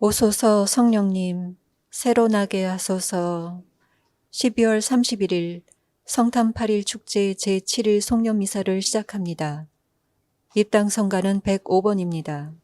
오소서 성령님, 새로 나게 하소서. 12월 31일 성탄 8일 축제 제7일 송년미사를 시작합니다. 입당 성가는 105번입니다.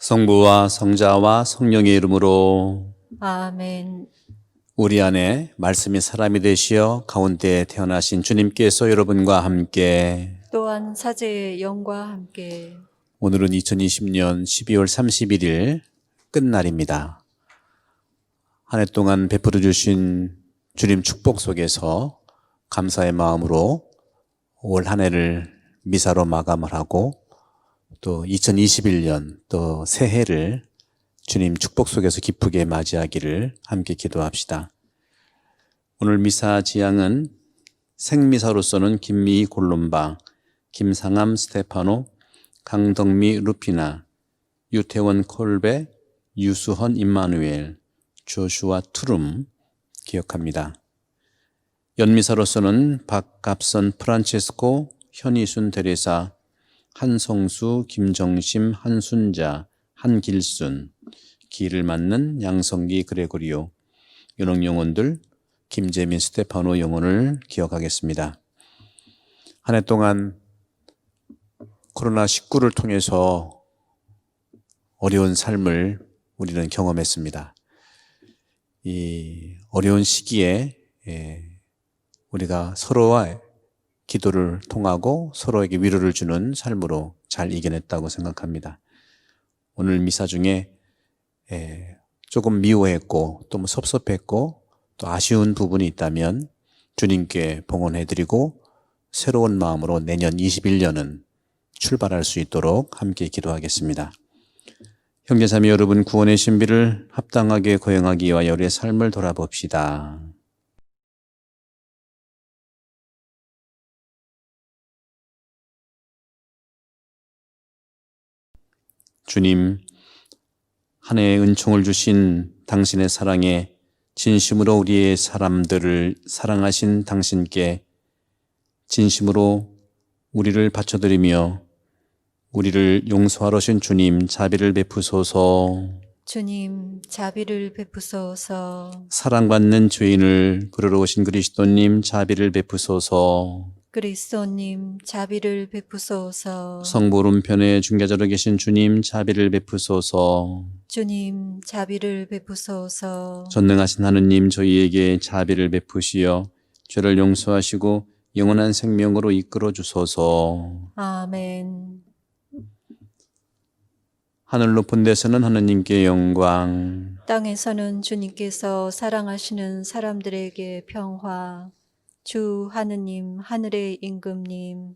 성부와 성자와 성령의 이름으로. 아멘. 우리 안에 말씀이 사람이 되시어 가운데 태어나신 주님께서 여러분과 함께. 또한 사제의 영과 함께. 오늘은 2020년 12월 31일 끝날입니다. 한 해 동안 베풀어 주신 주님 축복 속에서 감사의 마음으로 올 한 해를 미사로 마감을 하고 또 2021년 또 새해를 주님 축복 속에서 기쁘게 맞이하기를 함께 기도합시다. 오늘 미사 지향은 생미사로서는 김미희 골롬바, 김상암 스테파노, 강덕미 루피나, 유태원 콜베, 유수헌 임마누엘, 조슈아 투룸 기억합니다. 연미사로서는 박갑선 프란체스코, 현희순 데레사, 한성수, 김정심, 한순자, 한길순, 기를 맞는 양성기 그레고리오, 연옥 영혼들, 김재민 스테파노 영혼을 기억하겠습니다. 한 해 동안 코로나19를 통해서 어려운 삶을 우리는 경험했습니다. 이 어려운 시기에 우리가 서로와 기도를 통하고 서로에게 위로를 주는 삶으로 잘 이겨냈다고 생각합니다. 오늘 미사 중에 조금 미워했고 또 섭섭했고 또 아쉬운 부분이 있다면 주님께 봉헌해드리고 새로운 마음으로 내년 21년은 출발할 수 있도록 함께 기도하겠습니다. 형제자매 여러분, 구원의 신비를 합당하게 거행하기 위하여 우리의 삶을 돌아봅시다. 주님, 한 해의 은총을 주신 당신의 사랑에 진심으로 우리의 사람들을 사랑하신 당신께 진심으로 우리를 바쳐드리며 우리를 용서하러 오신 주님 자비를 베푸소서. 주님, 자비를 베푸소서. 사랑받는 죄인을 부르러 오신 그리스도님 자비를 베푸소서. 그리스도님, 자비를 베푸소서. 성부 오른편에 중개자로 계신 주님 자비를 베푸소서. 주님, 자비를 베푸소서. 전능하신 하느님 저희에게 자비를 베푸시어 죄를 용서하시고 영원한 생명으로 이끌어 주소서. 아멘. 하늘 높은 데서는 하느님께 영광, 땅에서는 주님께서 사랑하시는 사람들에게 평화. 주 하느님, 하늘의 임금님,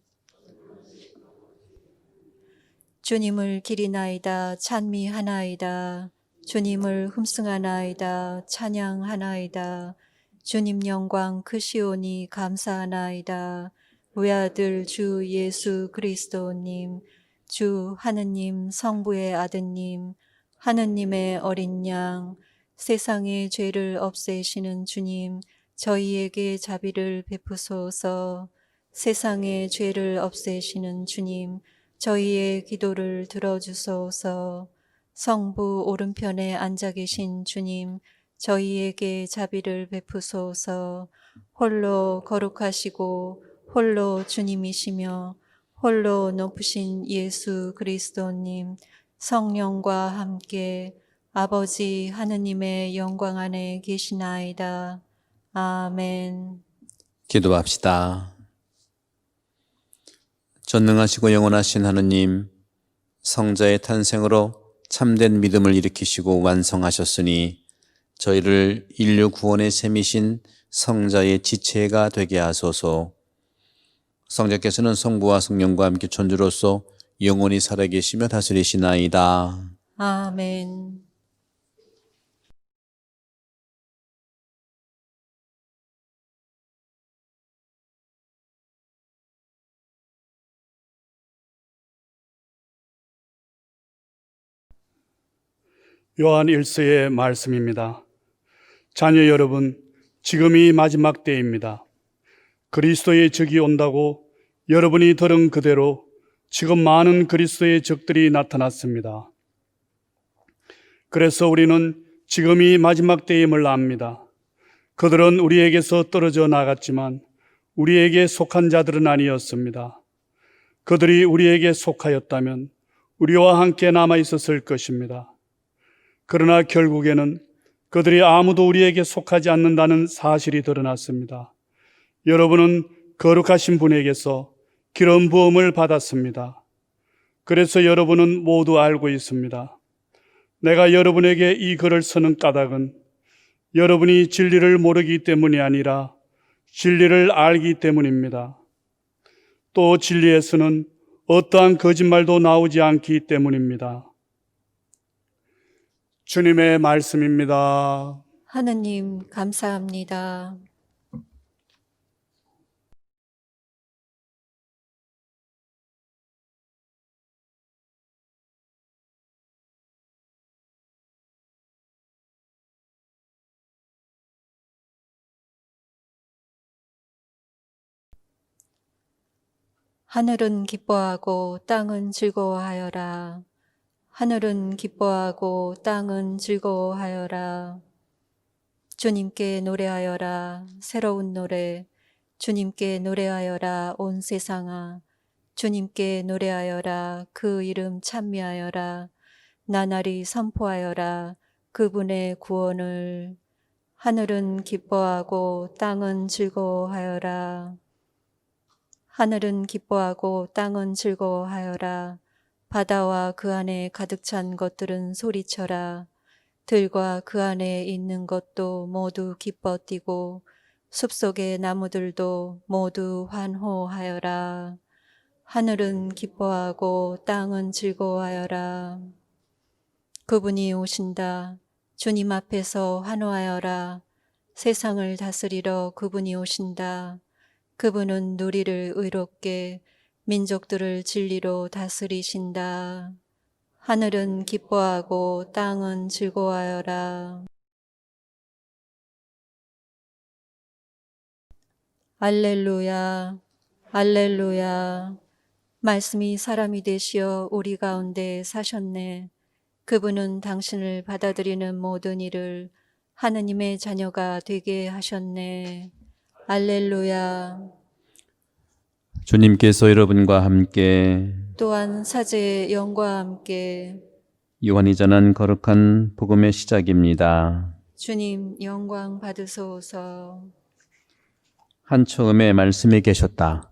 주님을 기리나이다, 찬미하나이다. 주님을 흠승하나이다, 찬양하나이다. 주님 영광 크시오니 감사하나이다. 외아들 주 예수 그리스도님, 주 하느님 성부의 아드님, 하느님의 어린 양, 세상의 죄를 없애시는 주님, 저희에게 자비를 베푸소서. 세상의 죄를 없애시는 주님, 저희의 기도를 들어주소서. 성부 오른편에 앉아 계신 주님, 저희에게 자비를 베푸소서. 홀로 거룩하시고 홀로 주님이시며 홀로 높으신 예수 그리스도님 성령과 함께 아버지 하느님의 영광 안에 계시나이다. 아멘. 기도합시다. 전능하시고 영원하신 하느님, 성자의 탄생으로 참된 믿음을 일으키시고 완성하셨으니 저희를 인류 구원의 셈이신 성자의 지체가 되게 하소서. 성자께서는 성부와 성령과 함께 천주로서 영원히 살아계시며 다스리시나이다. 아멘. 요한 1서의 말씀입니다. 자녀 여러분, 지금이 마지막 때입니다. 그리스도의 적이 온다고 여러분이 들은 그대로 지금 많은 그리스도의 적들이 나타났습니다. 그래서 우리는 지금이 마지막 때임을 압니다. 그들은 우리에게서 떨어져 나갔지만 우리에게 속한 자들은 아니었습니다. 그들이 우리에게 속하였다면 우리와 함께 남아 있었을 것입니다. 그러나 결국에는 그들이 아무도 우리에게 속하지 않는다는 사실이 드러났습니다. 여러분은 거룩하신 분에게서 기름 부음을 받았습니다. 그래서 여러분은 모두 알고 있습니다. 내가 여러분에게 이 글을 쓰는 까닭은 여러분이 진리를 모르기 때문이 아니라 진리를 알기 때문입니다. 또 진리에서는 어떠한 거짓말도 나오지 않기 때문입니다. 주님의 말씀입니다. 하느님 감사합니다. 하늘은 기뻐하고 땅은 즐거워하여라. 하늘은 기뻐하고 땅은 즐거워하여라. 주님께 노래하여라. 새로운 노래. 주님께 노래하여라. 온 세상아. 주님께 노래하여라. 그 이름 찬미하여라. 나날이 선포하여라. 그분의 구원을. 하늘은 기뻐하고 땅은 즐거워하여라. 하늘은 기뻐하고 땅은 즐거워하여라. 바다와 그 안에 가득 찬 것들은 소리쳐라. 들과 그 안에 있는 것도 모두 기뻐 뛰고 숲속의 나무들도 모두 환호하여라. 하늘은 기뻐하고 땅은 즐거워하여라. 그분이 오신다. 주님 앞에서 환호하여라. 세상을 다스리러 그분이 오신다. 그분은 누리를 의롭게 민족들을 진리로 다스리신다. 하늘은 기뻐하고 땅은 즐거워하여라. 알렐루야, 알렐루야. 말씀이 사람이 되시어 우리 가운데 사셨네. 그분은 당신을 받아들이는 모든 일을 하느님의 자녀가 되게 하셨네. 알렐루야. 주님께서 여러분과 함께 또한 사제의 영과 함께 요한이 전한 거룩한 복음의 시작입니다. 주님 영광 받으소서. 한 처음에 말씀이 계셨다.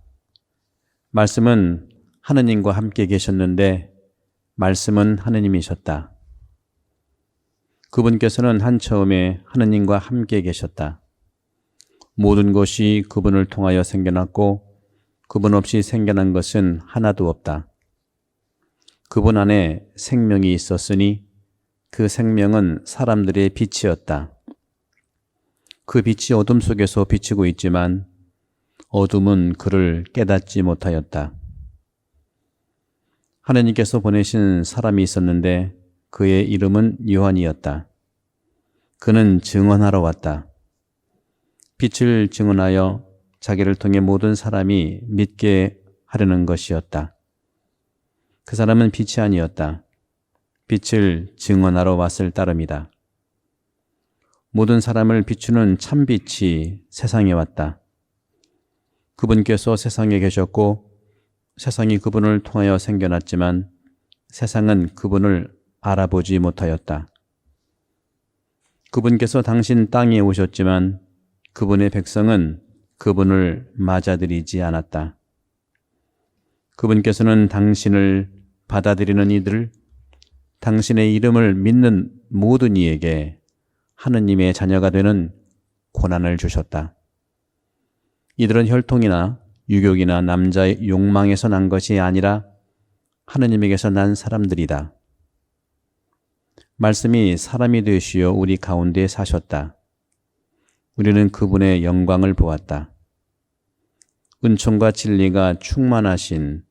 말씀은 하느님과 함께 계셨는데 말씀은 하느님이셨다. 그분께서는 한 처음에 하느님과 함께 계셨다. 모든 것이 그분을 통하여 생겨났고 그분 없이 생겨난 것은 하나도 없다. 그분 안에 생명이 있었으니 그 생명은 사람들의 빛이었다. 그 빛이 어둠 속에서 비치고 있지만 어둠은 그를 깨닫지 못하였다. 하느님께서 보내신 사람이 있었는데 그의 이름은 요한이었다. 그는 증언하러 왔다. 빛을 증언하여 자기를 통해 모든 사람이 믿게 하려는 것이었다. 그 사람은 빛이 아니었다. 빛을 증언하러 왔을 따름이다. 모든 사람을 비추는 참빛이 세상에 왔다. 그분께서 세상에 계셨고 세상이 그분을 통하여 생겨났지만 세상은 그분을 알아보지 못하였다. 그분께서 당신 땅에 오셨지만 그분의 백성은 그분을 맞아들이지 않았다. 그분께서는 당신을 받아들이는 이들, 당신의 이름을 믿는 모든 이에게 하느님의 자녀가 되는 고난을 주셨다. 이들은 혈통이나 유교이나 남자의 욕망에서 난 것이 아니라 하느님에게서 난 사람들이다. 말씀이 사람이 되시어 우리 가운데 사셨다. 우리는 그분의 영광을 보았다. 은총과 진리가 충만하신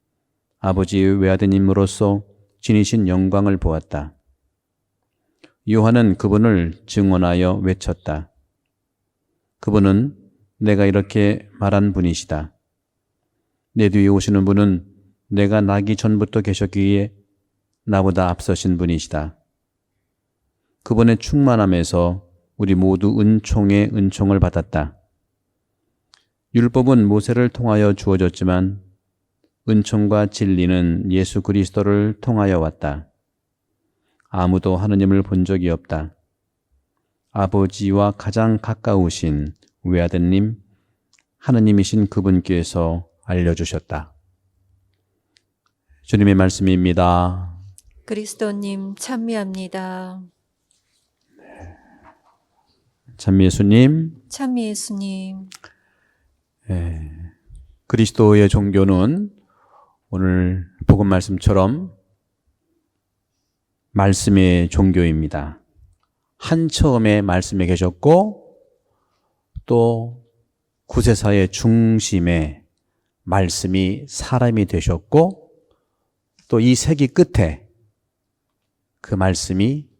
아버지의 외아드님으로서 지니신 영광을 보았다. 요한은 그분을 증언하여 외쳤다. 그분은 내가 이렇게 말한 분이시다. 내 뒤에 오시는 분은 내가 나기 전부터 계셨기에 나보다 앞서신 분이시다. 그분의 충만함에서 우리 모두 은총의 은총을 받았다. 율법은 모세를 통하여 주어졌지만 은총과 진리는 예수 그리스도를 통하여 왔다. 아무도 하느님을 본 적이 없다. 아버지와 가장 가까우신 외아드님 하느님이신 그분께서 알려주셨다. 주님의 말씀입니다. 그리스도님 찬미합니다. 참 예수님, 찬미 예수님. 그리스도의 종교는 오늘 복음 말씀처럼 말씀의 종교입니다. 한 처음에 말씀에 계셨고 또 구세사의 중심에 말씀이 사람이 되셨고 또 이 세기 끝에 그 말씀이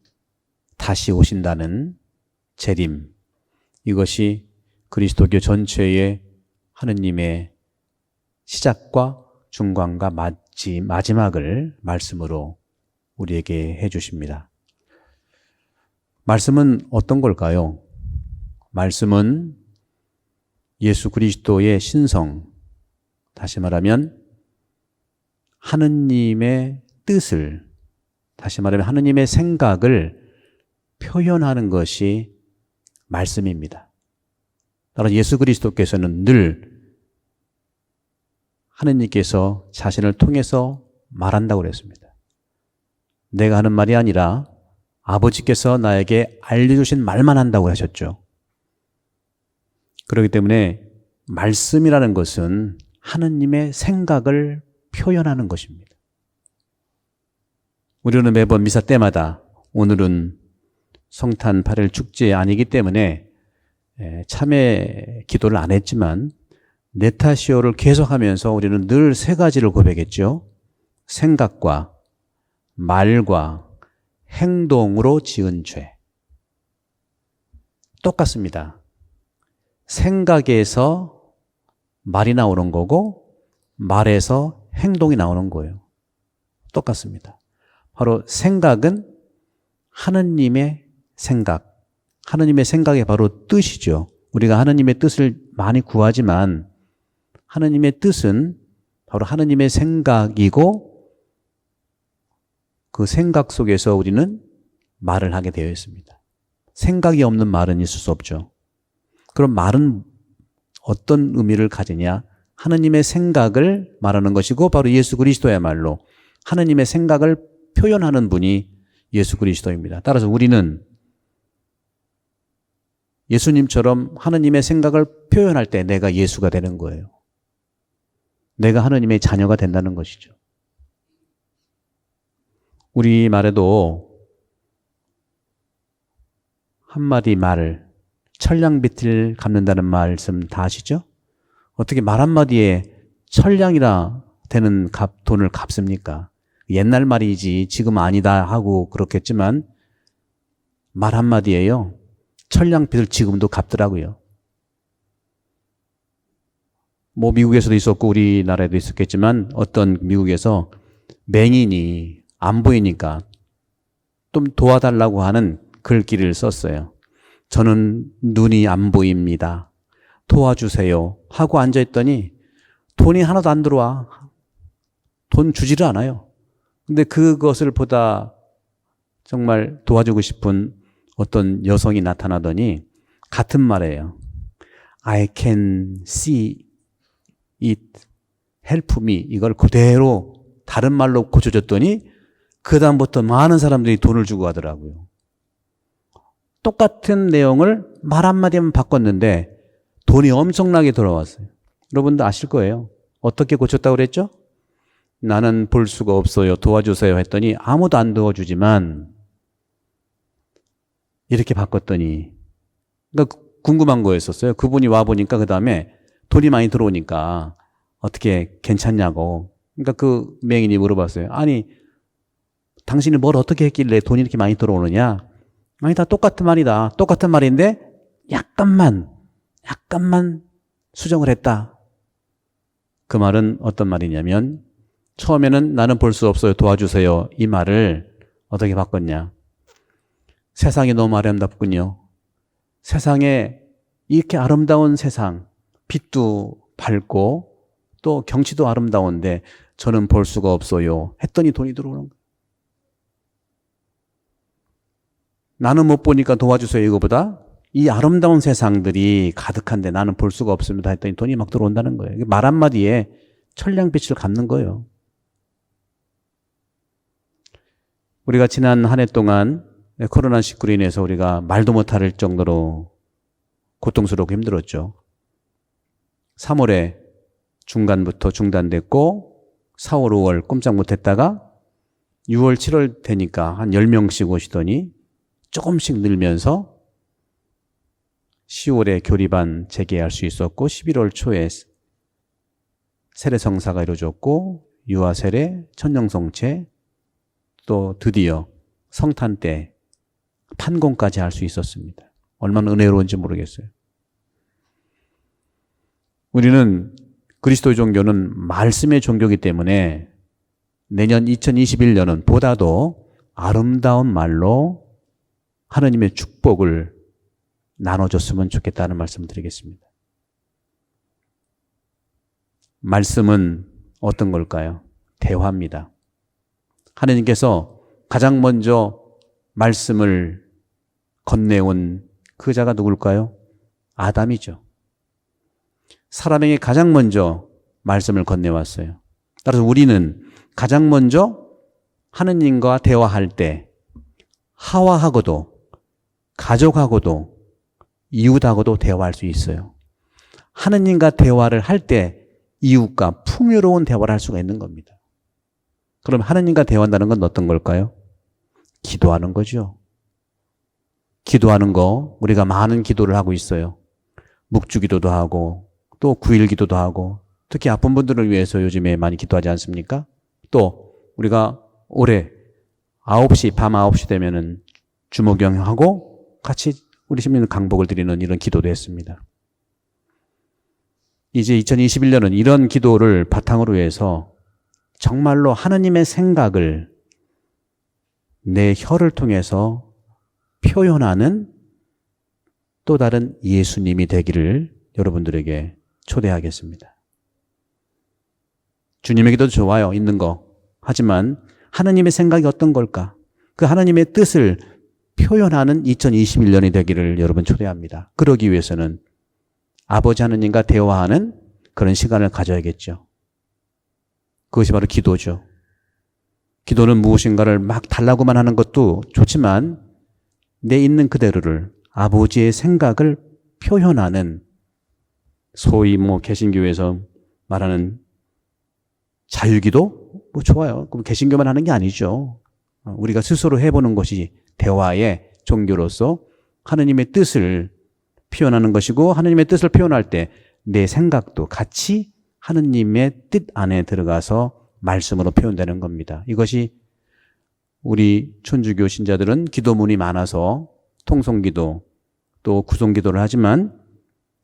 다시 오신다는 재림, 이것이 그리스도교 전체의 하느님의 시작과 중간과 마지막을 말씀으로 우리에게 해주십니다. 말씀은 어떤 걸까요? 말씀은 예수 그리스도의 신성, 다시 말하면 하느님의 뜻을, 다시 말하면 하느님의 생각을 표현하는 것이 말씀입니다. 따라서 예수 그리스도께서는 늘 하느님께서 자신을 통해서 말한다고 그랬습니다. 내가 하는 말이 아니라 아버지께서 나에게 알려주신 말만 한다고 하셨죠. 그렇기 때문에 말씀이라는 것은 하느님의 생각을 표현하는 것입니다. 우리는 매번 미사 때마다, 오늘은 성탄 8일 축제 아니기 때문에 참회 기도를 안 했지만 네타시오를 계속하면서 우리는 늘 세 가지를 고백했죠. 생각과 말과 행동으로 지은 죄. 똑같습니다. 생각에서 말이 나오는 거고 말에서 행동이 나오는 거예요. 똑같습니다. 바로 생각은 하느님의 생각, 하느님의 생각이 바로 뜻이죠. 우리가 하느님의 뜻을 많이 구하지만 하느님의 뜻은 바로 하느님의 생각이고 그 생각 속에서 우리는 말을 하게 되어 있습니다. 생각이 없는 말은 있을 수 없죠. 그럼 말은 어떤 의미를 가지냐? 하느님의 생각을 말하는 것이고 바로 예수 그리스도야말로 하느님의 생각을 표현하는 분이 예수 그리스도입니다. 따라서 우리는 예수님처럼 하느님의 생각을 표현할 때 내가 예수가 되는 거예요. 내가 하느님의 자녀가 된다는 것이죠. 우리말에도 한마디 말, 천냥비틀 갚는다는 말씀 다 아시죠? 어떻게 말 한마디에 천냥이나 되는 돈을 갚습니까? 옛날 말이지 지금 아니다 하고 그렇겠지만 말 한마디에요. 천냥빚을 지금도 갚더라고요. 뭐 미국에서도 있었고 우리나라에도 있었겠지만 어떤 미국에서 맹인이 안 보이니까 좀 도와달라고 하는 글귀를 썼어요. 저는 눈이 안 보입니다. 도와주세요 하고 앉아있더니 돈이 하나도 안 들어와. 돈 주지를 않아요. 근데 그것을 보다 정말 도와주고 싶은 어떤 여성이 나타나더니 같은 말이에요. I can see it, help me. 이걸 그대로 다른 말로 고쳐줬더니 그 다음부터 많은 사람들이 돈을 주고 가더라고요. 똑같은 내용을 말 한마디만 바꿨는데 돈이 엄청나게 들어왔어요. 여러분도 아실 거예요. 어떻게 고쳤다고 그랬죠? 나는 볼 수가 없어요. 도와주세요 했더니 아무도 안 도와주지만 이렇게 바꿨더니 그러니까 궁금한 거였었어요. 그분이 와보니까 그 다음에 돈이 많이 들어오니까 어떻게 괜찮냐고. 그러니까 그 맹인이 물어봤어요. 아니 당신이 뭘 어떻게 했길래 돈이 이렇게 많이 들어오느냐. 아니 다 똑같은 말이다. 똑같은 말인데 약간만 수정을 했다. 그 말은 어떤 말이냐면 처음에는 나는 볼 수 없어요. 도와주세요. 이 말을 어떻게 바꿨냐. 세상이 너무 아름답군요. 세상에 이렇게 아름다운 세상, 빛도 밝고 또 경치도 아름다운데 저는 볼 수가 없어요. 했더니 돈이 들어오는 거예요. 나는 못 보니까 도와주세요. 이거보다 이 아름다운 세상들이 가득한데 나는 볼 수가 없습니다. 했더니 돈이 막 들어온다는 거예요. 말 한마디에 천냥빛을 갚는 거예요. 우리가 지난 한 해 동안 코로나19로 인해서 우리가 말도 못할 정도로 고통스럽고 힘들었죠. 3월에 중간부터 중단됐고 4월, 5월 꼼짝 못했다가 6월, 7월 되니까 한 10명씩 오시더니 조금씩 늘면서 10월에 교리반 재개할 수 있었고 11월 초에 세례성사가 이루어졌고 유아세례, 천년성체 또 드디어 성탄 때 판공까지 할 수 있었습니다. 얼마나 은혜로운지 모르겠어요. 우리는 그리스도의 종교는 말씀의 종교이기 때문에 내년 2021년은 보다도 아름다운 말로 하나님의 축복을 나눠줬으면 좋겠다는 말씀을 드리겠습니다. 말씀은 어떤 걸까요? 대화입니다. 하나님께서 가장 먼저 말씀을 건네온 그 자가 누굴까요? 아담이죠. 사람에게 가장 먼저 말씀을 건네왔어요. 따라서 우리는 가장 먼저 하느님과 대화할 때 하와하고도 가족하고도 이웃하고도 대화할 수 있어요. 하느님과 대화를 할 때 이웃과 풍요로운 대화를 할 수가 있는 겁니다. 그럼 하느님과 대화한다는 건 어떤 걸까요? 기도하는 거죠. 기도하는 거 우리가 많은 기도를 하고 있어요. 묵주기도도 하고 또 9일 기도도 하고 특히 아픈 분들을 위해서 요즘에 많이 기도하지 않습니까? 또 우리가 올해 밤 9시 되면은 주목경하고 같이 우리 시민들 강복을 드리는 이런 기도도 했습니다. 이제 2021년은 이런 기도를 바탕으로 해서 정말로 하느님의 생각을 내 혀를 통해서 표현하는 또 다른 예수님이 되기를 여러분들에게 초대하겠습니다. 주님의 기도도 좋아요. 있는 거. 하지만 하느님의 생각이 어떤 걸까? 그 하느님의 뜻을 표현하는 2021년이 되기를 여러분 초대합니다. 그러기 위해서는 아버지 하느님과 대화하는 그런 시간을 가져야겠죠. 그것이 바로 기도죠. 기도는 무엇인가를 막 달라고만 하는 것도 좋지만 내 있는 그대로를 아버지의 생각을 표현하는 소위 개신교에서 말하는 자유기도 좋아요. 그럼 개신교만 하는 게 아니죠. 우리가 스스로 해보는 것이 대화의 종교로서 하느님의 뜻을 표현하는 것이고 하느님의 뜻을 표현할 때 내 생각도 같이 하느님의 뜻 안에 들어가서 말씀으로 표현되는 겁니다. 이것이 우리 천주교 신자들은 기도문이 많아서 통성기도 또 구성기도를 하지만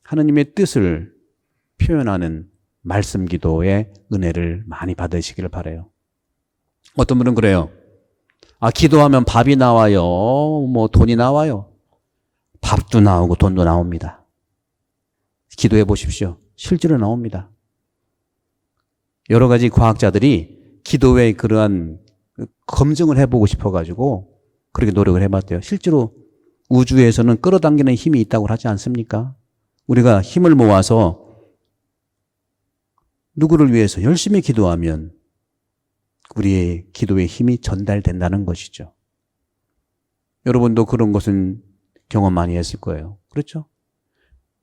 하느님의 뜻을 표현하는 말씀기도의 은혜를 많이 받으시기를 바라요. 어떤 분은 그래요. 기도하면 밥이 나와요. 돈이 나와요. 밥도 나오고 돈도 나옵니다. 기도해 보십시오. 실제로 나옵니다. 여러 가지 과학자들이 기도의 그러한 검증을 해보고 싶어가지고 그렇게 노력을 해봤대요. 실제로 우주에서는 끌어당기는 힘이 있다고 하지 않습니까? 우리가 힘을 모아서 누구를 위해서 열심히 기도하면 우리의 기도의 힘이 전달된다는 것이죠. 여러분도 그런 것은 경험 많이 했을 거예요. 그렇죠?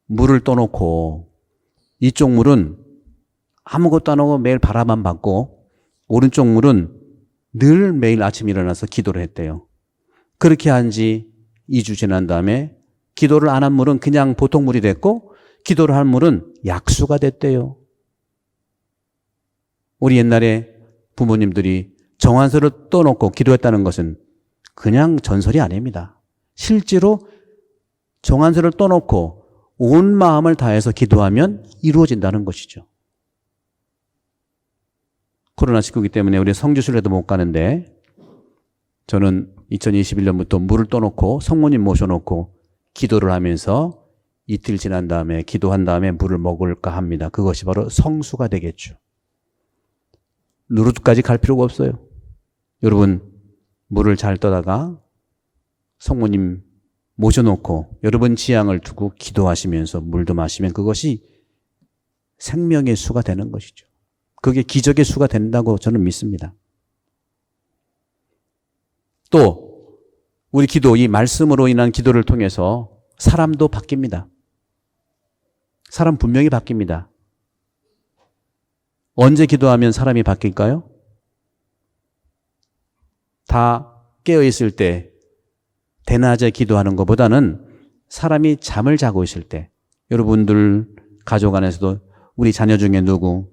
물을 떠놓고 이쪽 물은 아무것도 안 하고 매일 바라만 받고 오른쪽 물은 늘 매일 아침 일어나서 기도를 했대요. 그렇게 한 지 2주 지난 다음에 기도를 안 한 물은 그냥 보통 물이 됐고 기도를 한 물은 약수가 됐대요. 우리 옛날에 부모님들이 정한서를 떠놓고 기도했다는 것은 그냥 전설이 아닙니다. 실제로 정한서를 떠놓고 온 마음을 다해서 기도하면 이루어진다는 것이죠. 코로나19이기 때문에 우리 성지순례도 못 가는데 저는 2021년부터 물을 떠놓고 성모님 모셔놓고 기도를 하면서 이틀 지난 다음에 기도한 다음에 물을 먹을까 합니다. 그것이 바로 성수가 되겠죠. 루르트까지 갈 필요가 없어요. 여러분 물을 잘 떠다가 성모님 모셔놓고 여러분 지향을 두고 기도하시면서 물도 마시면 그것이 생명의 수가 되는 것이죠. 그게 기적의 수가 된다고 저는 믿습니다. 또 우리 기도, 이 말씀으로 인한 기도를 통해서 사람도 바뀝니다. 사람 분명히 바뀝니다. 언제 기도하면 사람이 바뀔까요? 다 깨어있을 때 대낮에 기도하는 것보다는 사람이 잠을 자고 있을 때, 여러분들 가족 안에서도 우리 자녀 중에 누구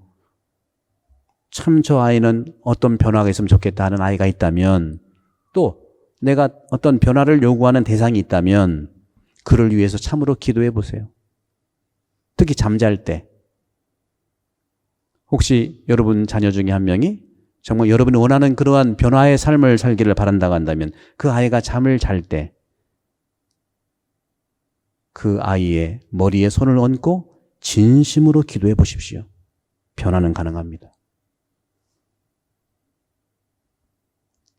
참 저 아이는 어떤 변화가 있으면 좋겠다 하는 아이가 있다면, 또 내가 어떤 변화를 요구하는 대상이 있다면 그를 위해서 참으로 기도해 보세요. 특히 잠잘 때. 혹시 여러분 자녀 중에 한 명이 정말 여러분이 원하는 그러한 변화의 삶을 살기를 바란다고 한다면 그 아이가 잠을 잘 때 그 아이의 머리에 손을 얹고 진심으로 기도해 보십시오. 변화는 가능합니다.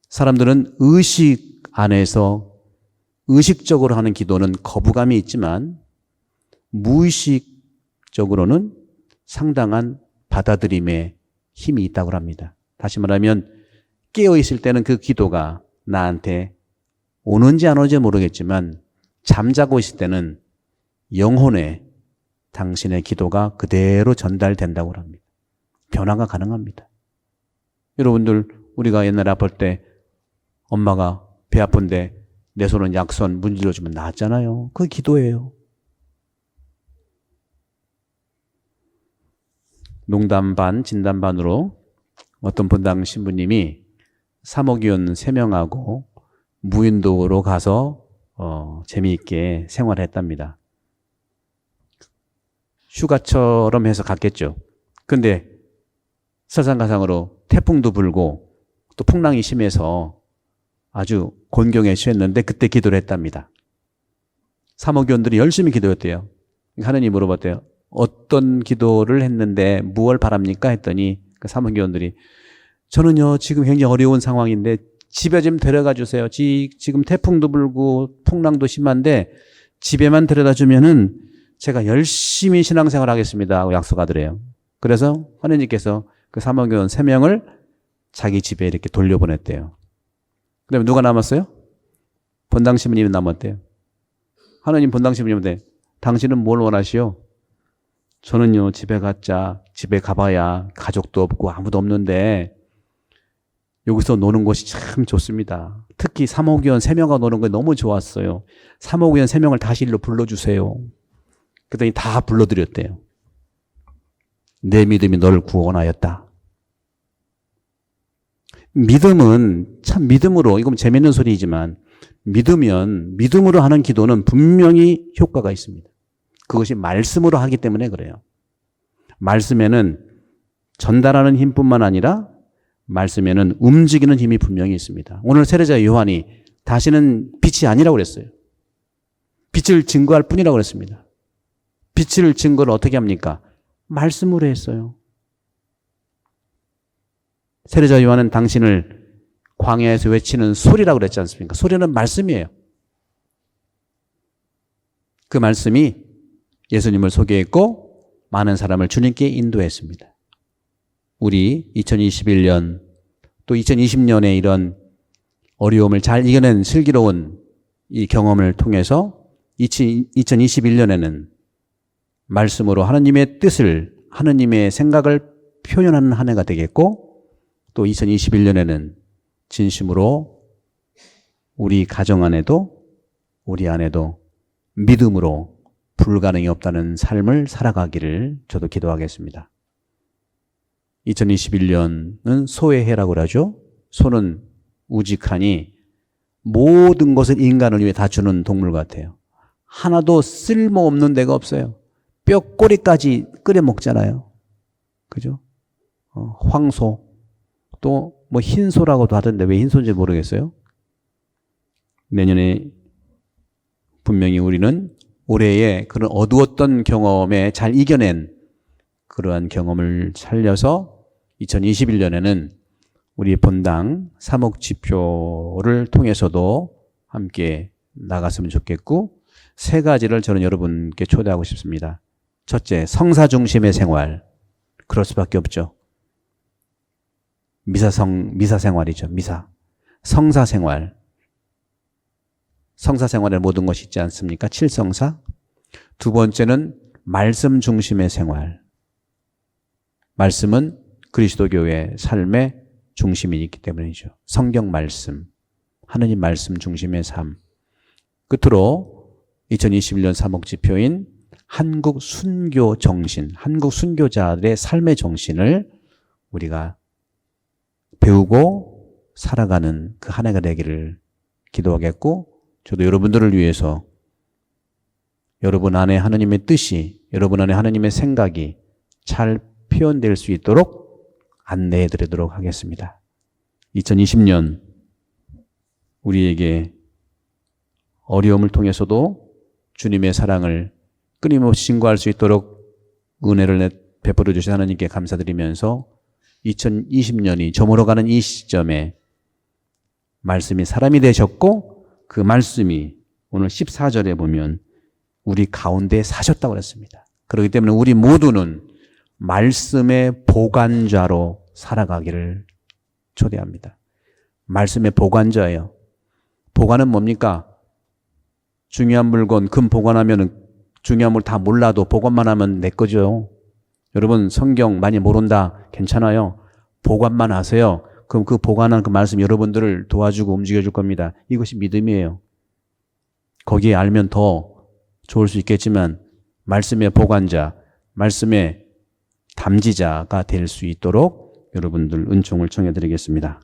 사람들은 의식 안에서 의식적으로 하는 기도는 거부감이 있지만 무의식적으로는 상당한 받아들임에 힘이 있다고 합니다. 다시 말하면 깨어있을 때는 그 기도가 나한테 오는지 안 오는지 모르겠지만 잠자고 있을 때는 영혼에 당신의 기도가 그대로 전달된다고 합니다. 변화가 가능합니다. 여러분들 우리가 옛날에 아플 때 엄마가 배 아픈데 내 손은 약손 문질러주면 나았잖아요. 그게 기도예요. 농담 반 진담 반으로 어떤 본당 신부님이 사모기원 3명하고 무인도로 가서 재미있게 생활했답니다. 휴가처럼 해서 갔겠죠. 근데 설상가상으로 태풍도 불고 또 풍랑이 심해서 아주 곤경에 처했는데 그때 기도를 했답니다. 사모기원들이 열심히 기도했대요. 하느님 물어봤대요. 어떤 기도를 했는데 무엇을 바랍니까? 했더니 그 사모기원들이 저는요 지금 굉장히 어려운 상황인데 집에 좀 데려가 주세요. 지금 태풍도 불고 풍랑도 심한데 집에만 데려다 주면은 제가 열심히 신앙생활 하겠습니다 하고 약속하더래요. 그래서 하느님께서 그 사모기원 3명을 자기 집에 이렇게 돌려보냈대요. 그 다음에 누가 남았어요? 본당 신부님이 남았대요. 하느님 본당 신부님한테 당신은 뭘 원하시오? 저는요 집에 가봐야 가족도 없고 아무도 없는데 여기서 노는 곳이 참 좋습니다. 특히 사모기원 3명과 노는 게 너무 좋았어요. 사모기원 3명을 다시 일로 불러주세요. 그랬더니 다 불러드렸대요. 내 믿음이 너를 구원하였다. 믿음은 참 믿음으로, 이건 재밌는 소리이지만 믿음으로 하는 기도는 분명히 효과가 있습니다. 그것이 말씀으로 하기 때문에 그래요. 말씀에는 전달하는 힘뿐만 아니라 말씀에는 움직이는 힘이 분명히 있습니다. 오늘 세례자 요한이 다시는 빛이 아니라고 그랬어요. 빛을 증거할 뿐이라고 그랬습니다. 빛을 증거를 어떻게 합니까? 말씀으로 했어요. 세례자 요한은 당신을 광야에서 외치는 소리라고 그랬지 않습니까? 소리는 말씀이에요. 그 말씀이 예수님을 소개했고 많은 사람을 주님께 인도했습니다. 우리 2021년 또 2020년에 이런 어려움을 잘 이겨낸 슬기로운 이 경험을 통해서 2021년에는 말씀으로 하나님의 뜻을, 하나님의 생각을 표현하는 한 해가 되겠고, 또 2021년에는 진심으로 우리 가정 안에도, 우리 안에도 믿음으로 불가능이 없다는 삶을 살아가기를 저도 기도하겠습니다. 2021년은 소의 해라고 하죠. 소는 우직하니 모든 것을 인간을 위해 다 주는 동물 같아요. 하나도 쓸모없는 데가 없어요. 뼈 꼬리까지 끓여 먹잖아요. 그죠? 황소, 또 뭐 흰소라고도 하던데 왜 흰소인지 모르겠어요. 내년에 분명히 우리는 올해의 그런 어두웠던 경험에 잘 이겨낸 그러한 경험을 살려서 2021년에는 우리 본당 사목지표를 통해서도 함께 나갔으면 좋겠고, 세 가지를 저는 여러분께 초대하고 싶습니다. 첫째, 성사 중심의 생활. 그럴 수밖에 없죠. 미사 생활이죠. 미사. 성사 생활. 성사 생활에 모든 것이 있지 않습니까? 칠성사. 두 번째는 말씀 중심의 생활. 말씀은 그리스도교의 삶의 중심이 있기 때문이죠. 성경 말씀, 하느님 말씀 중심의 삶. 끝으로 2021년 사목지표인 한국 순교 정신, 한국 순교자들의 삶의 정신을 우리가 배우고 살아가는 그 한 해가 되기를 기도하겠고, 저도 여러분들을 위해서 여러분 안에 하나님의 뜻이, 여러분 안에 하나님의 생각이 잘 표현될 수 있도록 안내해 드리도록 하겠습니다. 2020년 우리에게 어려움을 통해서도 주님의 사랑을 끊임없이 증거할 수 있도록 은혜를 베풀어 주신 하나님께 감사드리면서 2020년이 저물어가는 이 시점에 말씀이 사람이 되셨고, 그 말씀이 오늘 14절에 보면 우리 가운데 사셨다고 그랬습니다. 그렇기 때문에 우리 모두는 말씀의 보관자로 살아가기를 초대합니다. 말씀의 보관자예요. 보관은 뭡니까? 중요한 물건, 금 보관하면 중요한 물 다 몰라도 보관만 하면 내 거죠. 여러분 성경 많이 모른다. 괜찮아요. 보관만 하세요. 그럼 그 보관한 그 말씀 여러분들을 도와주고 움직여줄 겁니다. 이것이 믿음이에요. 거기에 알면 더 좋을 수 있겠지만 말씀의 보관자, 말씀의 담지자가 될 수 있도록 여러분들 은총을 청해드리겠습니다.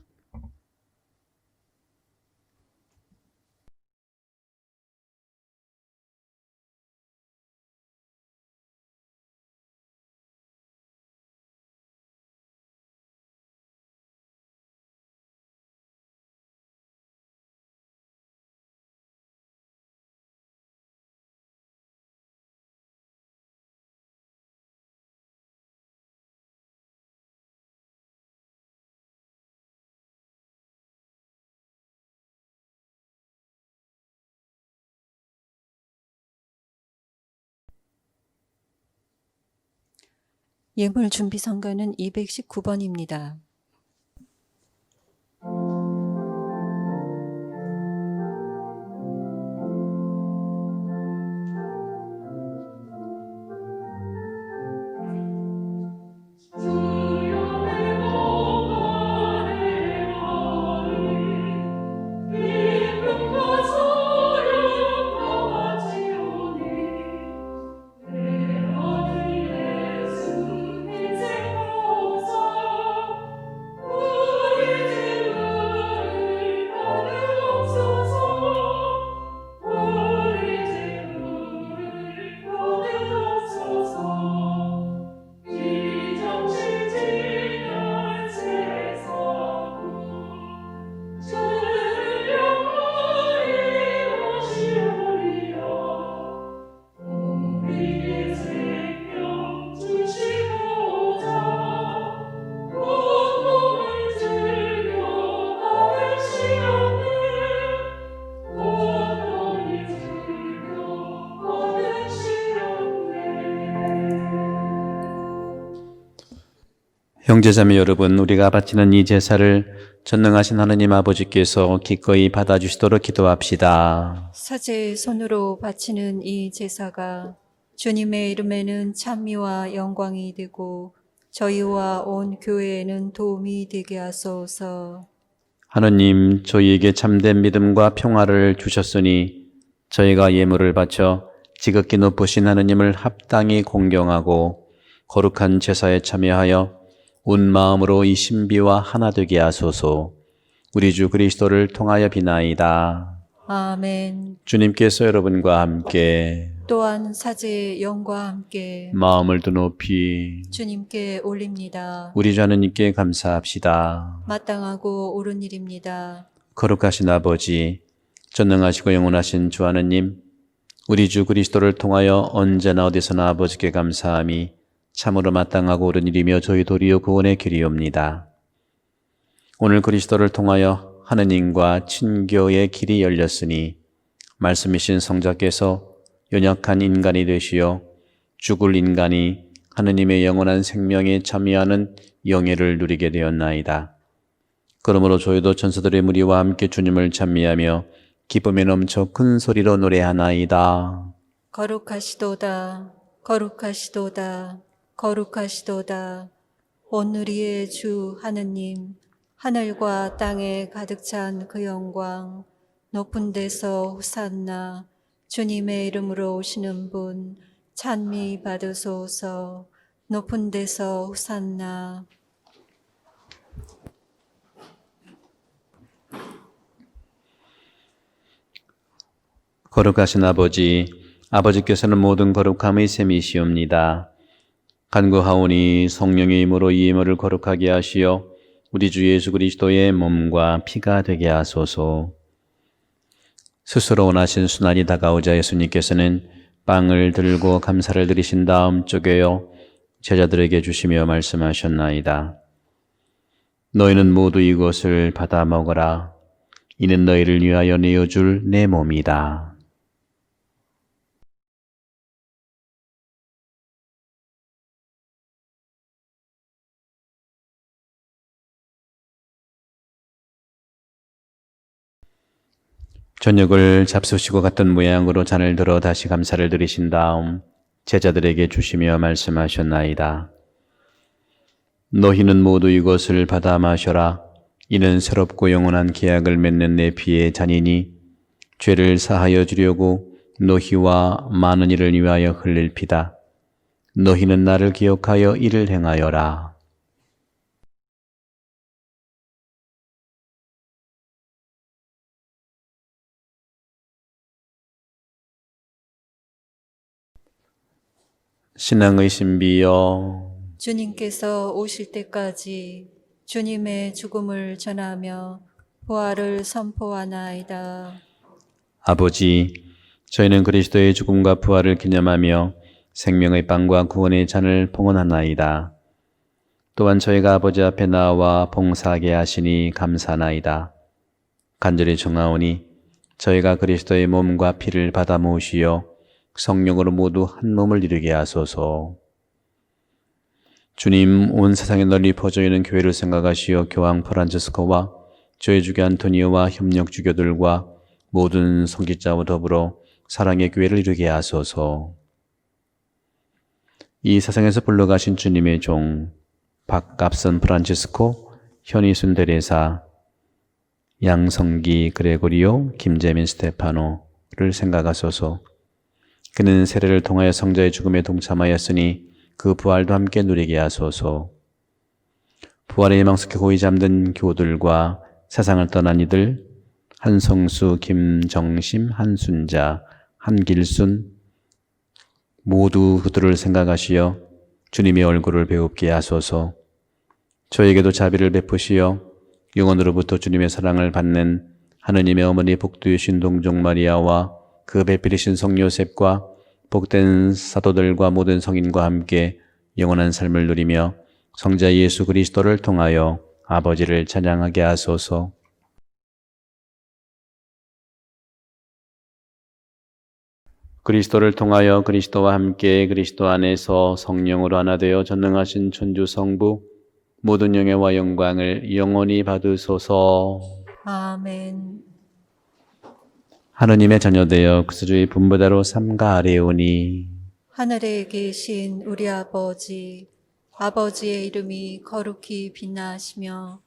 예물 준비 성가는 219번입니다. 형제자매 여러분, 우리가 바치는 이 제사를 전능하신 하느님 아버지께서 기꺼이 받아주시도록 기도합시다. 사제의 손으로 바치는 이 제사가 주님의 이름에는 찬미와 영광이 되고 저희와 온 교회에는 도움이 되게 하소서. 하느님, 저희에게 참된 믿음과 평화를 주셨으니 저희가 예물을 바쳐 지극히 높으신 하느님을 합당히 공경하고 거룩한 제사에 참여하여 온 마음으로 이 신비와 하나 되게 하소서. 우리 주 그리스도를 통하여 비나이다. 아멘. 주님께서 여러분과 함께 또한 사제의 영과 함께 마음을 더 높이 주님께 올립니다. 우리 주 하느님께 감사합시다. 마땅하고 옳은 일입니다. 거룩하신 아버지, 전능하시고 영원하신 주 하느님, 우리 주 그리스도를 통하여 언제나 어디서나 아버지께 감사함이 참으로 마땅하고 옳은 일이며 저희 도리어 구원의 길이옵니다. 오늘 그리스도를 통하여 하느님과 친교의 길이 열렸으니 말씀이신 성자께서 연약한 인간이 되시어 죽을 인간이 하느님의 영원한 생명에 참여하는 영예를 누리게 되었나이다. 그러므로 저희도 천사들의 무리와 함께 주님을 찬미하며 기쁨에 넘쳐 큰 소리로 노래하나이다. 거룩하시도다. 거룩하시도다. 거룩하시도다. 온누리의 주 하느님, 하늘과 땅에 가득 찬 그 영광, 높은 데서 호산나, 주님의 이름으로 오시는 분, 찬미 받으소서. 높은 데서 호산나. 거룩하신 아버지, 아버지께서는 모든 거룩함의 셈이시옵니다. 간구하오니 성령의 힘으로 이 예물을 거룩하게 하시어 우리 주 예수 그리스도의 몸과 피가 되게 하소서. 스스로 원하신 순환이 다가오자 예수님께서는 빵을 들고 감사를 드리신 다음 쪼개어 제자들에게 주시며 말씀하셨나이다. 너희는 모두 이것을 받아 먹어라. 이는 너희를 위하여 내어줄 내 몸이다. 저녁을 잡수시고 갔던 모양으로 잔을 들어 다시 감사를 드리신 다음 제자들에게 주시며 말씀하셨나이다. 너희는 모두 이것을 받아 마셔라. 이는 새롭고 영원한 계약을 맺는 내 피의 잔이니 죄를 사하여 주려고 너희와 많은 이를 위하여 흘릴 피다. 너희는 나를 기억하여 이를 행하여라. 신앙의 신비여, 주님께서 오실 때까지 주님의 죽음을 전하며 부활을 선포하나이다. 아버지, 저희는 그리스도의 죽음과 부활을 기념하며 생명의 빵과 구원의 잔을 봉헌하나이다. 또한 저희가 아버지 앞에 나와 봉사하게 하시니 감사하나이다. 간절히 청하오니 저희가 그리스도의 몸과 피를 받아 모으시어 성령으로 모두 한 몸을 이루게 하소서. 주님, 온 세상에 널리 퍼져 있는 교회를 생각하시어 교황 프란치스코와 저희 주교 안토니오와 협력 주교들과 모든 성직자와 더불어 사랑의 교회를 이루게 하소서. 이 세상에서 불러가신 주님의 종 박갑선 프란치스코, 현희순 데레사, 양성기 그레고리오, 김재민 스테파노를 생각하소서. 그는 세례를 통하여 성자의 죽음에 동참하였으니 그 부활도 함께 누리게 하소서. 부활의 희망 속에 고이 잠든 교들과 세상을 떠난 이들, 한성수, 김정심, 한순자, 한길순 모두 그들을 생각하시어 주님의 얼굴을 배웁게 하소서. 저에게도 자비를 베푸시어 영원으로부터 주님의 사랑을 받는 하느님의 어머니 복두이신 동정 마리아와 그 배필이신 성 요셉과 복된 사도들과 모든 성인과 함께 영원한 삶을 누리며 성자 예수 그리스도를 통하여 아버지를 찬양하게 하소서. 그리스도를 통하여 그리스도와 함께 그리스도 안에서 성령으로 하나 되어 전능하신 천주 성부 모든 영예와 영광을 영원히 받으소서. 아멘. 하느님의 자녀되어 그리스도의 분보다로 삼가 아뢰오니 하늘에 계신 우리 아버지, 아버지의 이름이 거룩히 빛나시며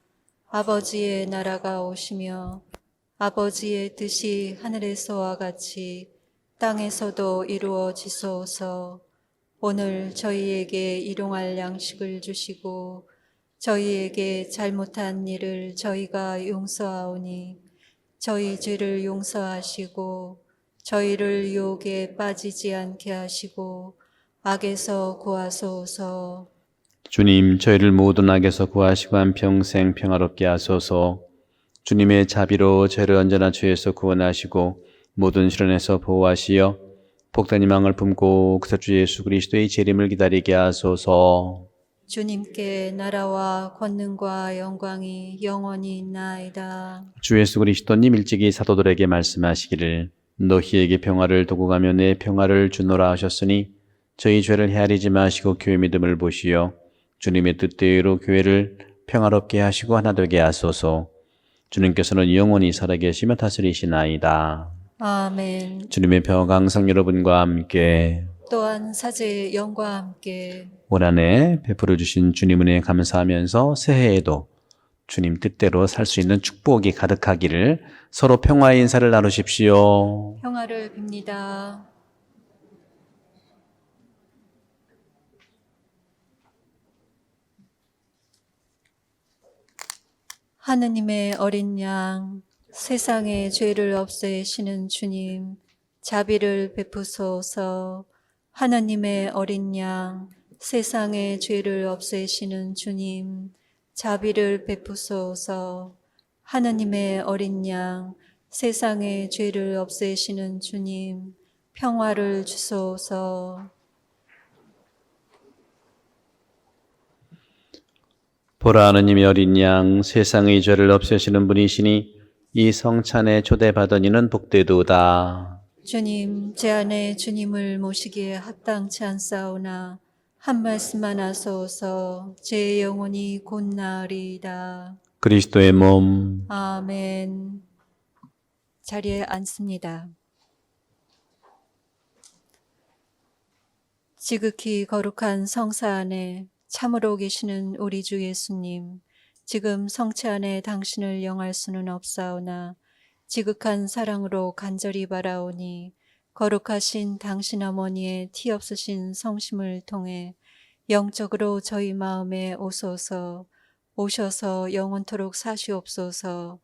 아버지의 나라가 오시며 아버지의 뜻이 하늘에서와 같이 땅에서도 이루어지소서. 오늘 저희에게 일용할 양식을 주시고 저희에게 잘못한 일을 저희가 용서하오니 저희 죄를 용서하시고 저희를 유혹에 빠지지 않게 하시고 악에서 구하소서. 주님, 저희를 모든 악에서 구하시고 한평생 평화롭게 하소서. 주님의 자비로 저희를 언제나 죄에서 구원하시고 모든 시련에서 보호하시어 복된 희망을 품고 그리스도 주 예수 그리스도의 재림을 기다리게 하소서. 주님께 나라와 권능과 영광이 영원히 있나이다. 주 예수 그리스도님 일찍이 사도들에게 말씀하시기를 너희에게 평화를 두고 가며 내 평화를 주노라 하셨으니 저희 죄를 헤아리지 마시고 교회 믿음을 보시어 주님의 뜻대로 교회를 평화롭게 하시고 하나 되게 하소서. 주님께서는 영원히 살아계시며 다스리시나이다. 아멘. 주님의 평화가 항상 여러분과 함께 또한 사제의 영과 함께 올 한해 베풀어 주신 주님 은혜에 감사하면서 새해에도 주님 뜻대로 살 수 있는 축복이 가득하기를 서로 평화의 인사를 나누십시오. 평화를 빕니다. 하느님의 어린 양, 세상의 죄를 없애시는 주님, 자비를 베푸소서. 하느님의 어린 양, 세상의 죄를 없애시는 주님, 자비를 베푸소서. 하느님의 어린 양, 세상의 죄를 없애시는 주님, 평화를 주소서. 보라 하느님의 어린 양 세상의 죄를 없애시는 분이시니 이 성찬에 초대받은 이는 복되도다. 주님, 제 안에 주님을 모시기에 합당치 않사오나 한 말씀만 하소서. 제 영혼이 곧 나으리이다. 그리스도의 몸 아멘. 자리에 앉습니다. 지극히 거룩한 성사 안에 참으로 계시는 우리 주 예수님, 지금 성체 안에 당신을 영할 수는 없사오나 지극한 사랑으로 간절히 바라오니 거룩하신 당신 어머니의 티 없으신 성심을 통해 영적으로 저희 마음에 오셔서 영원토록 사시옵소서.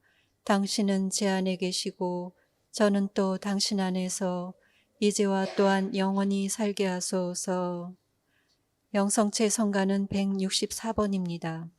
당신은 제 안에 계시고 저는 또 당신 안에서 이제와 또한 영원히 살게 하소서. 영성체 성가는 164번입니다.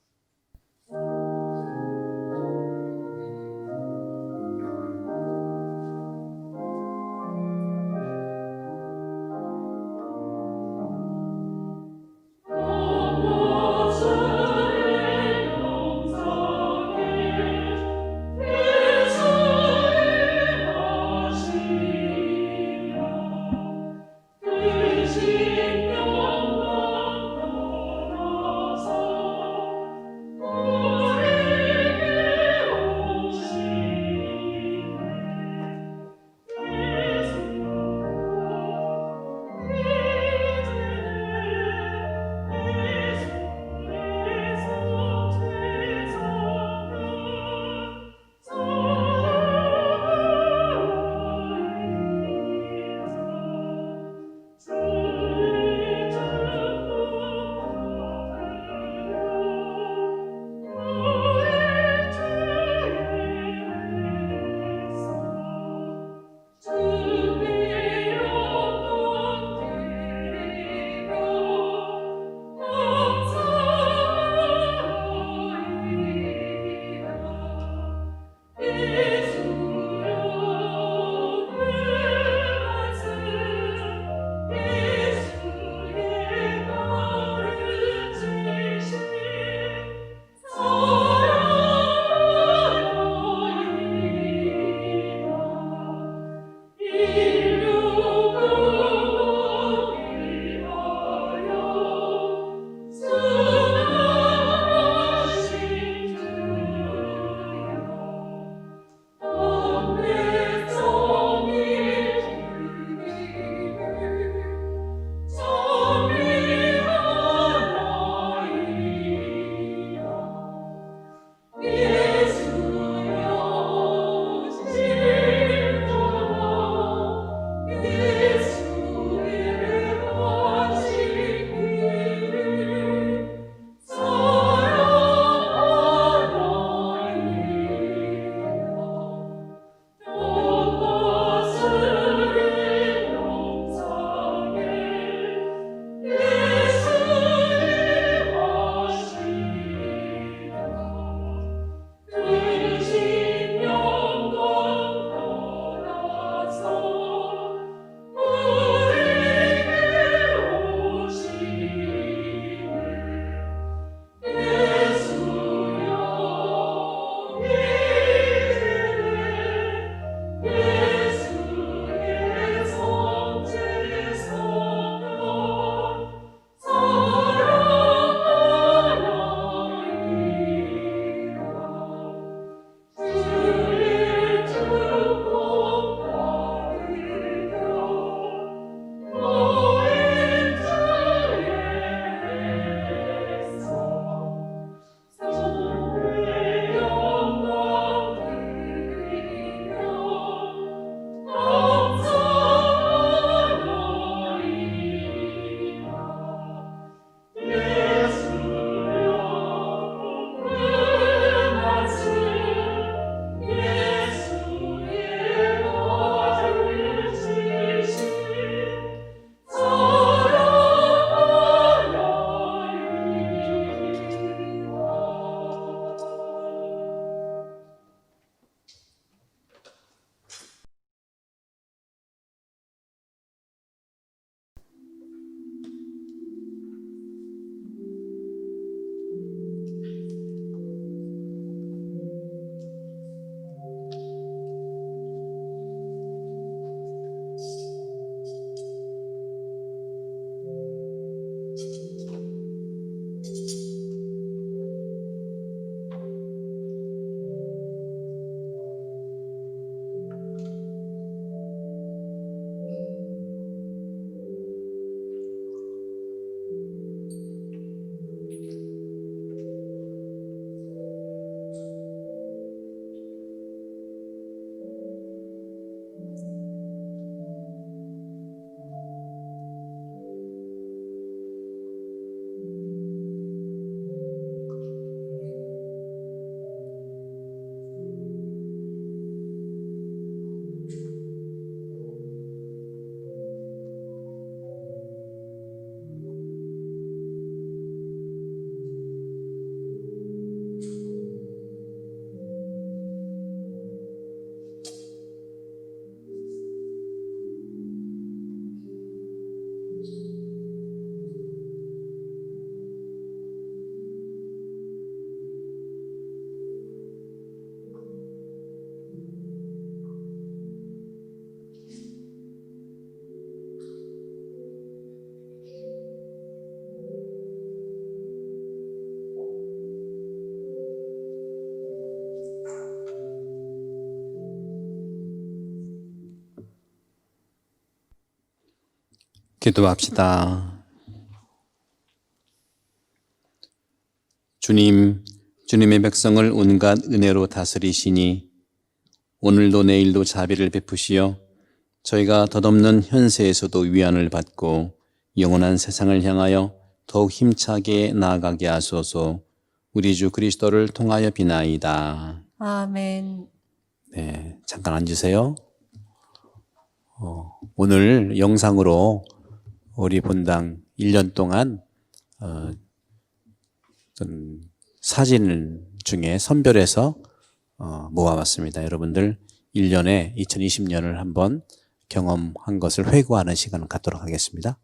기도합시다. 주님, 주님의 백성을 온갖 은혜로 다스리시니 오늘도 내일도 자비를 베푸시어 저희가 덧없는 현세에서도 위안을 받고 영원한 세상을 향하여 더욱 힘차게 나아가게 하소서. 우리 주 그리스도를 통하여 비나이다. 아멘. 네, 잠깐 앉으세요. 오늘 영상으로 우리 본당 1년 동안 어떤 사진 중에 선별해서 모아봤습니다. 여러분들 1년에 2020년을 한번 경험한 것을 회고하는 시간을 갖도록 하겠습니다.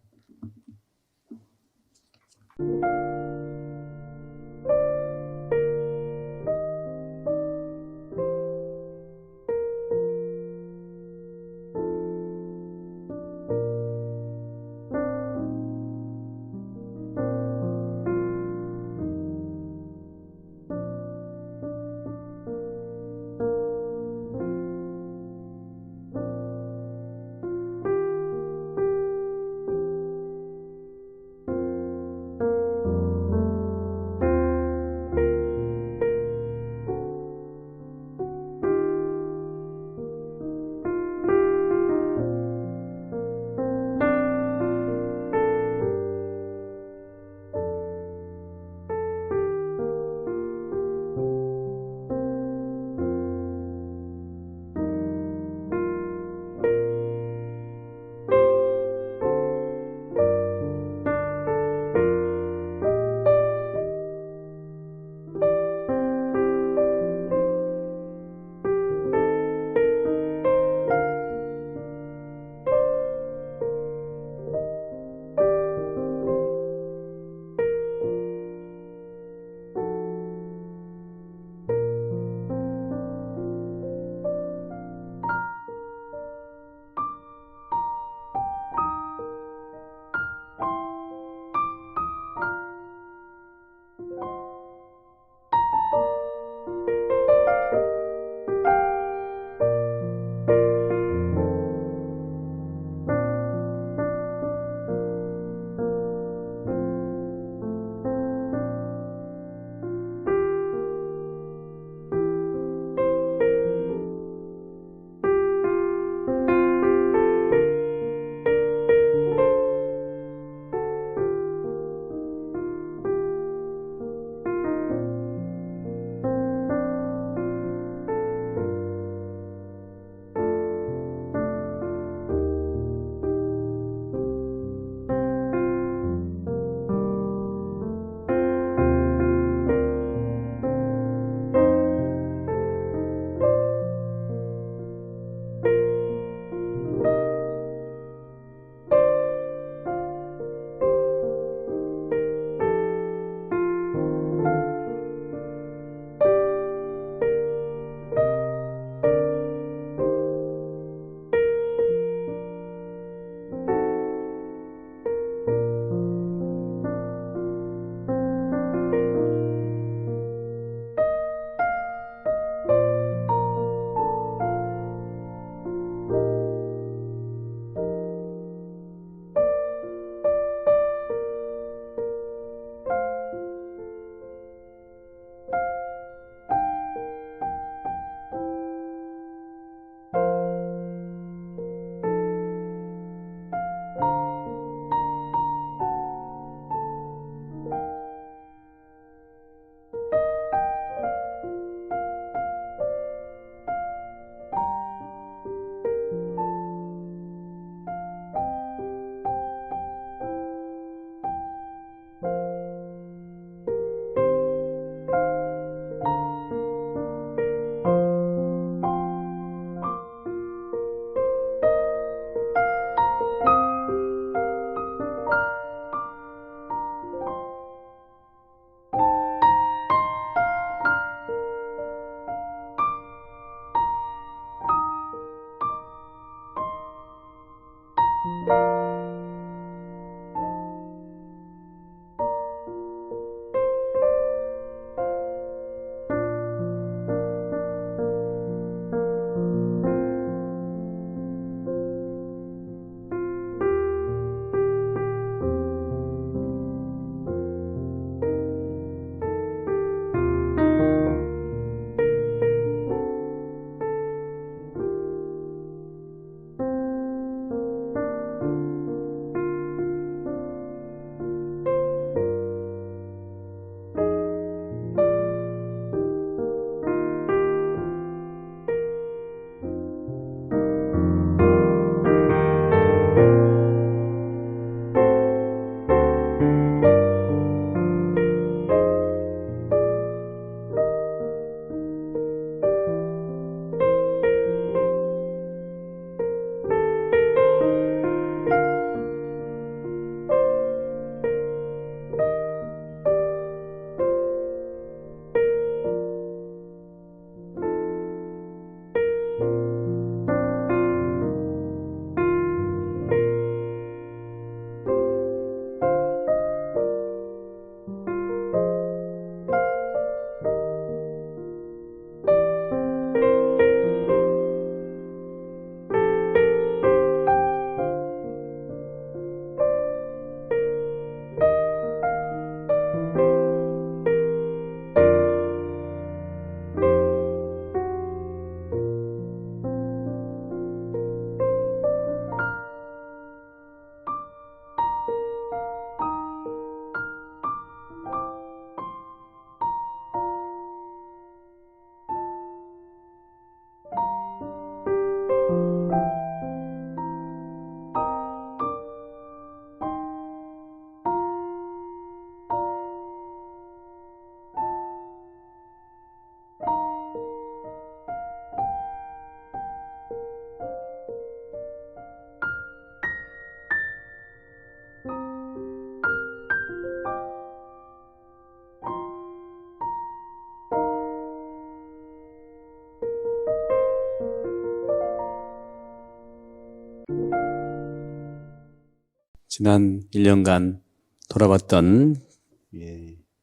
지난 1년간 돌아봤던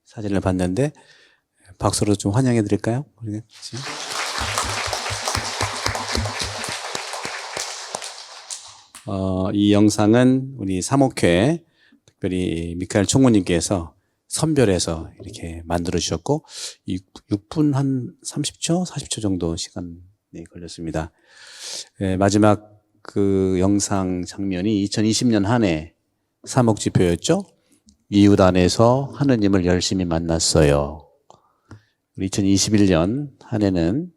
사진을 봤는데 박수로 좀 환영해 드릴까요? 이 영상은 우리 사목회 특별히 미카엘 총무님께서 선별해서 이렇게 만들어 주셨고 6분 한 30초, 40초 정도 시간이 걸렸습니다. 마지막 그 영상 장면이 2020년 한 해 사목지표였죠. 이웃 안에서 하느님을 열심히 만났어요. 2021년 한 해는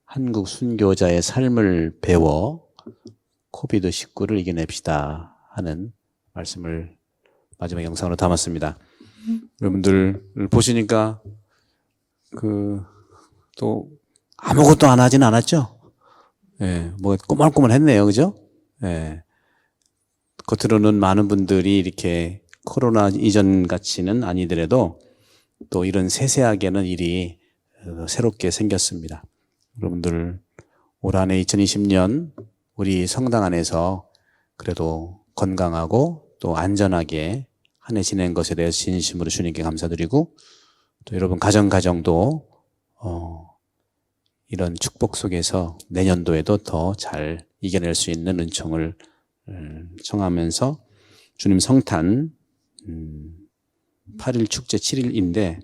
한국 순교자의 삶을 배워 코비드19를 이겨냅시다 하는 말씀을 마지막 영상으로 담았습니다. 여러분들 보시니까 또 아무것도 안 하진 않았죠? 뭐 꼬물꼬물했네요, 그죠? 겉으로는 많은 분들이 이렇게 코로나 이전 같이는 아니더라도 또 이런 세세하게는 일이 새롭게 생겼습니다. 여러분들 올 한해 2020년 우리 성당 안에서 그래도 건강하고 또 안전하게 한 해 지낸 것에 대해서 진심으로 주님께 감사드리고 또 여러분 가정도 이런 축복 속에서 내년도에도 더 잘 이겨낼 수 있는 은총을 청하면서 주님 성탄 8일 축제 7일인데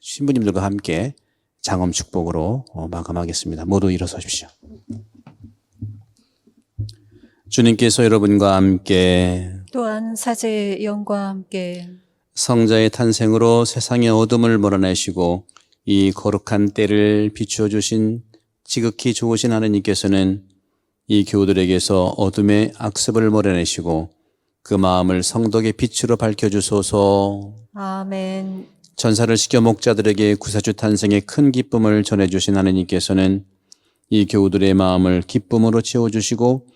신부님들과 함께 장엄 축복으로 마감하겠습니다. 모두 일어서십시오. 주님께서 여러분과 함께 또한 사제의 영과 함께 성자의 탄생으로 세상의 어둠을 몰아내시고 이 거룩한 때를 비추어 주신 지극히 좋으신 하느님께서는 이 교우들에게서 어둠의 악습을 몰아내시고 그 마음을 성덕의 빛으로 밝혀주소서. 아멘. 전사를 시켜 목자들에게 구세주 탄생의 큰 기쁨을 전해주신 하느님께서는 이 교우들의 마음을 기쁨으로 채워주시고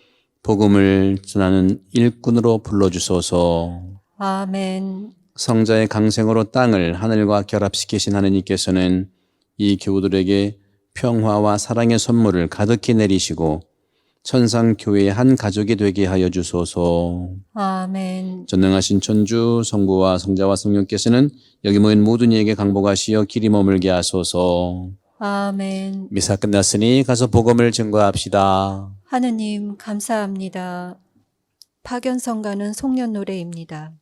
복음을 전하는 일꾼으로 불러주소서. 아멘. 성자의 강생으로 땅을 하늘과 결합시키신 하느님께서는 이 교우들에게 평화와 사랑의 선물을 가득히 내리시고 천상교회의 한 가족이 되게 하여 주소서. 아멘. 전능하신 천주 성부와 성자와 성령께서는 여기 모인 모든 이에게 강복하시어 길이 머물게 하소서. 아멘. 미사 끝났으니 가서 복음을 증거합시다. 하느님 감사합니다. 파견성가는 송년 노래입니다.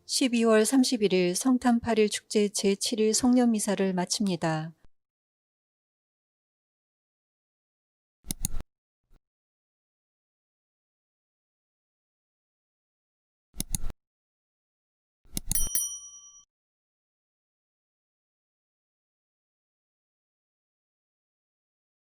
12월 31일 성탄 8일 축제 제7일 송년미사를 마칩니다.